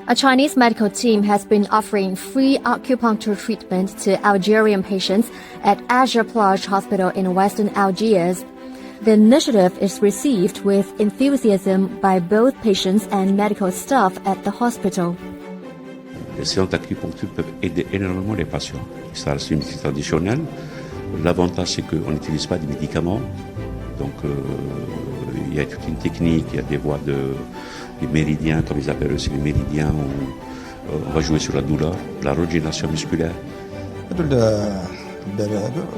A Chinese medical team has been offering free acupuncture treatment to Algerian patients at Azure Plage Hospital in western Algiers. The initiative is received with enthusiasm by both patients and medical staff at the hospital. Les séances d'acupuncture peuvent aider énormément les patients. Ça reste une médecine traditionnelle. L'avantage, c'est qu'on n'utilise pas de médicaments. Donc, il y a toute une technique, il y a des voies des méridiens, comme ils appellent aussi les méridiens, où on va jouer sur la douleur, la régénération musculaire.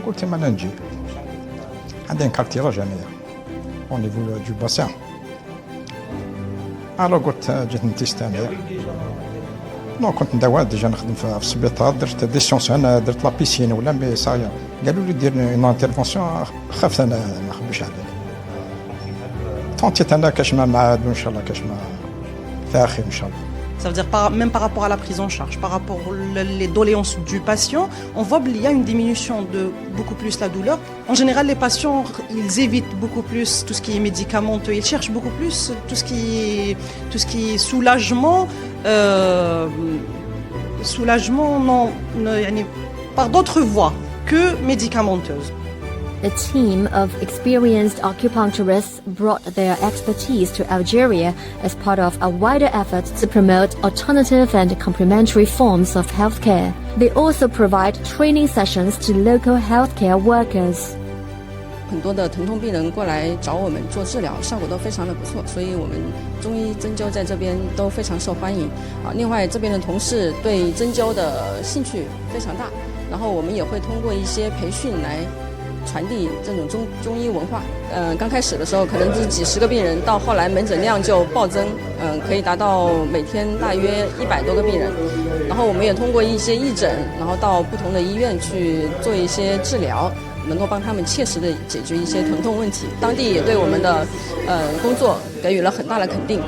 قلت ما نجي عندنا كارتي رجانية au niveau du bassin. alors قلت جيت نتيستانية نو كنت نداوى ديجا نخدم في السبيطار درت دي سيونس هنا درت لا بيسين ولا مي صايا قالوا لي دير اون انترفونسيون خفت انا ما نخبيش عليك تونتيت انا كاش ما معاد وان شاء الله كاش ما فيها خير ان شاء الله. Ça veut dire même par rapport à la prise en charge, par rapport aux doléances du patient, on voit qu'il y a une diminution de beaucoup plus la douleur. En général, les patients, ils évitent beaucoup plus tout ce qui est médicamenteux, ils cherchent beaucoup plus tout ce qui est soulagement, non, par d'autres voies que médicamenteuses. A team of experienced acupuncturists brought their expertise to Algeria as part of a wider effort to promote alternative and complementary forms of healthcare. They also provide training sessions to local healthcare workers. 很多的疼痛病人过来找我们做治疗，效果都非常的不错，所以我们中医针灸在这边都非常受欢迎。另外这边的同事对针灸的兴趣非常大，然后我们也会通过一些培训来传递这种中医文化。刚开始的时候可能是几十个病人，到后来门诊量就暴增，可以达到每天大约100多个病人。然后我们也通过一些义诊，然后到不同的医院去做一些治疗，能够帮他们切实的解决一些疼痛问题。当地也对我们的工作给予了很大的肯定。